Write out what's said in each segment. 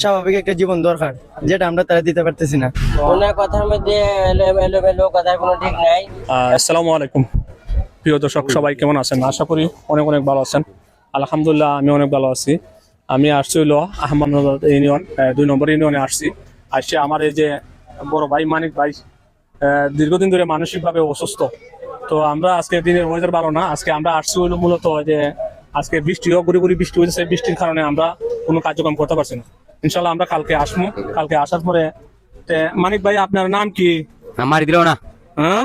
স্বাভাবিক একটা জীবন দরকার, যেটা আমরা তারা দিতে পারতেছি না। ওনার কথার মধ্যে এলোমেলো কথার কোনো ঠিক নাই। আসসালামু আলাইকুম প্রিয় দর্শক, সবাই কেমন আছেন? আশা করি অনেক অনেক ভালো আছেন। আলহামদুলিল্লাহ আমি অনেক ভালো আছি। আমি আসছি হইল আহমদনগর ইউনিয়ন 2 নম্বর ইউনিয়নে আসছি আমার এই যে বড় ভাই মানিক ভাই দীর্ঘদিন ধরে মানসিকভাবে অসুস্থ। তো আমরা আজকে দিনের ওয়েদার ভালো না, আজকে আমরা আসছি হইল মূলত যে আজকে বৃষ্টিও গুড়ি গুড়ি বৃষ্টি হয়েছে, বৃষ্টির কারণে আমরা কোনো কার্যক্রম করতে পারছি না। ইনশাল্লাহ আমরা কালকে আসবো। কালকে আসার পরে মানিক ভাই আপনার নাম কি? মারি দিল না। হ্যাঁ,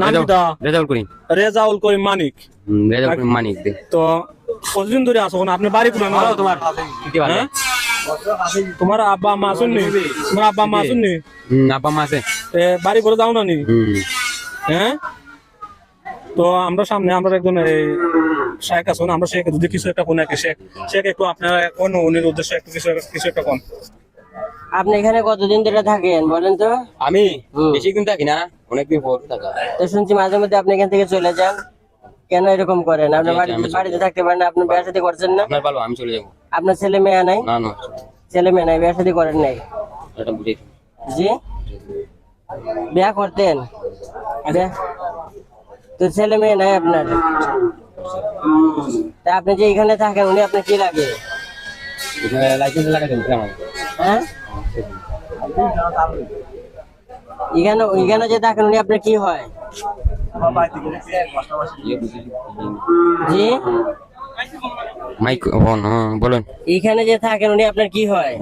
নাম কিটা? রেজাউল করিম। রেজাউল করিম মানিক। রেজাউল করিম মানিক দে। তো কতদিন ধরে আসো? আপনার বাড়ি কোন? তোমার হ্যাঁ? তোমার আব্বা মা আসুননি? তোমার আব্বা মা আসুননি? আব্বা মা আছে। বাড়ি করে যাও না নি? হ্যাঁ, তো আমরা সামনে আমরা একজন শেখ আছেন, আমরা শেখ যদি কিছু একটা কোন একটা শেখ একটু আপনার কোন উনির উদ্দেশ্যে একটু কিছু একটা কোন। আপনি এখানে কতদিন ধরে থাকেন বলেন তো? আমি বেশি দিন থাকি না, অনেকদিন পর থাকা। তো শুনছি মাঝে মধ্যে আপনি এখান থেকে চলে যান, কেন এরকম করেন? আপনার বাড়িতে থাকতে পারেন না? আপনি বিয়ে শাদী করছেন না? আপনার ভালো, আমি চলে যাবো। আপনার ছেলে মেয়ে নাই? না না, ছেলে মেয়ে নাই, বিয়ে শাদী করেন নাই? এটা বুঝে জি, বিয়ে করতেন? তো ছেলে মেয়ে নাই আপনার? তা আপনি যে এখানে থাকেন, উনি আপনার কি লাগে? লাইসেন্স লাগাই দেবো আমার। হ্যাঁ, এখানে যে থাকেন উনি আপনার কি হয়? জি, মাইক ফোন বলুন। এখানে যে থাকেন উনি আপনার কি হয়?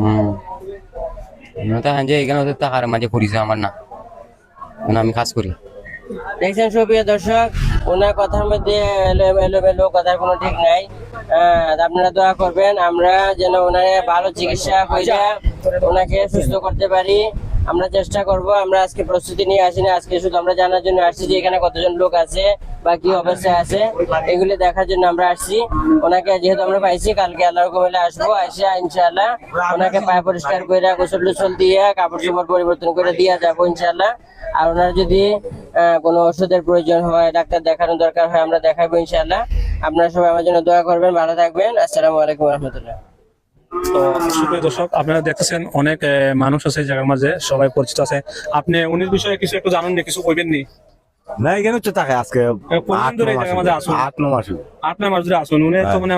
যে এখানে ওদের টাকার মাঝে পরিচয় আমার না, আমি কাজ করি। দেখছেন সুপ্রিয় দর্শক, ওনার কথার মধ্যে এলোমেলো কথার কোনো ঠিক নাই। আপনারা দোয়া করবেন আমরা যেন ওনার ভালো চিকিৎসা করে ওনাকে সুস্থ করতে পারি। আমরা চেষ্টা করব। আমরা আজকে প্রস্তুতি নিয়ে আসিনি, আজকে শুধু আমরা জানার জন্য আসছি যে এখানে কতজন লোক আছে বা কি অবস্থায় আছে এগুলি দেখার জন্য আমরা আসছি। ওনাকে যেহেতু আমরা পাইছি, কালকে আল্লাহর হুকুমে আসবো, আসে ইনশাআল্লাহ ওনাকে পায়ে পরিষ্কার করে গোসল টোসল দিয়ে কাপড় চোপড় পরিবর্তন করে দিয়ে যাবো ইনশাআল্লাহ। আর ওনার যদি কোনো ওষুধের প্রয়োজন হয়, ডাক্তার দেখানোর দরকার হয়, আমরা দেখাবো ইনশাআল্লাহ। আপনারা সবাই আমার জন্য দোয়া করবেন, ভালো থাকবেন। আসসালামু আলাইকুম রহমতুল্লাহ। তো সুপ্রিয় দর্শক, আপনারা দেখতেছেন অনেক মানুষ আছে এই জায়গার মাঝে, সবাই পরিচিত আছে। আপনি উনির বিষয়ে কিছু একটু জানেন, কিছু কইবেন নি? না, এখানে হচ্ছে থাকে আজকে কতদিন ধরে এই জায়গার মাঝে আসুন? 8-9 মাস। 8-9 মাস ধরে আসুন। উনি তো মানে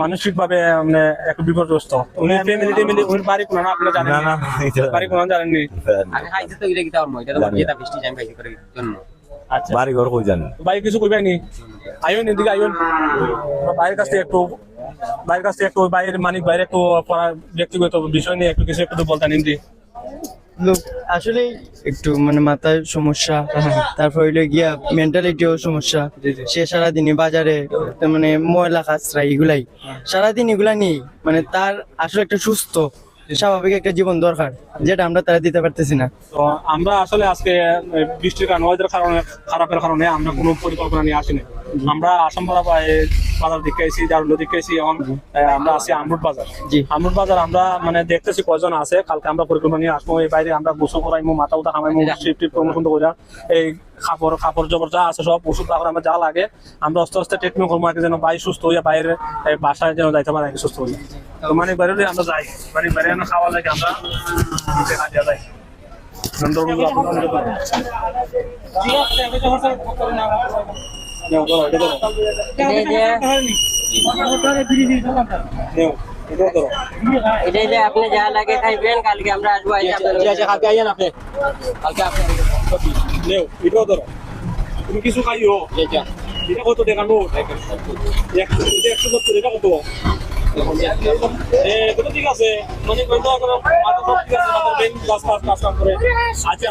মানসিকভাবে মানে একটু বিপর্যস্ত। উনি ফ্যামিলি উনি বাড়ি কোন না আপনারা জানেন? না, বাড়ি কোন জানেননি? আগে খাইতে তো এটা কি তার মই, এটা তো যেটা বৃষ্টি জানি খাইতে করে জন্য। আচ্ছা, বাড়ি ঘর কই জানেন? ভাই কিছু কইবেন নি? আইন এদিকে আইন। বাইরের কাছ থেকে একটু বাইরের মানিক বাইরে একটু ব্যক্তিগত বিষয় নিয়ে একটু কিছু একটু বলতেন হিন্দি। লোক আসলে একটু মানে মাথায় সমস্যা, তারপর হইলো গিয়া মেন্টালিটিও সমস্যা। সে সারাদিনই বাজারে মানে ময়লা কাঁচরা এগুলাই সারাদিন এগুলা নেই, মানে তার আসলে একটা সুস্থ স্বাভাবিক একটা জীবন দরকার, যেটা আমরা তারা দিতে পারতেছি না। তো আমরা আসলে আজকে বৃষ্টির কারণে ওয়েদার খারাপের কারণে আমরা কোনো পরিকল্পনা নিয়ে আসিনি। আমরা আসাম বাজার দিকে এসেছি, দারুল দিকে এসেছি। এখন আমরা আছি আমরুট বাজার। জি, আমরুট বাজার আমরা মানে দেখতেছি কয়জন আছে। কালকে আমরা পরিকল্পনা নিয়ে আসবো। এই বাইরে আমরা গোসল করাইমু, মাথা উঠা খামাইমু, শিফট প্রমোশন করে এই কাপড় জবর যা আছে সব ওষুধ আমরা যা লাগে আমরা আস্তে আস্তে ট্রিটমেন্ট করবো, যেন বাই সুস্থ হইয়া বাইরে বাসায় যেন যাইতে পারে সুস্থ হইয়া। তো মানে বাইরে আমরা যাই, বাইরে খাওয়া লাগে আমরা যাই। এটাই যে আপনি যা লাগে খাইবেন, কালকে আমরা আসবো। কালকে আইয়েন আপনি, কালকে আপনি এটাও ধরো, তুমি কিছু খাইও। এটা কত টাকা নোট? 170। এটা কত? ঠিক আছে, মানে ঠিক আছে, কাজ কাম করে। আচ্ছা।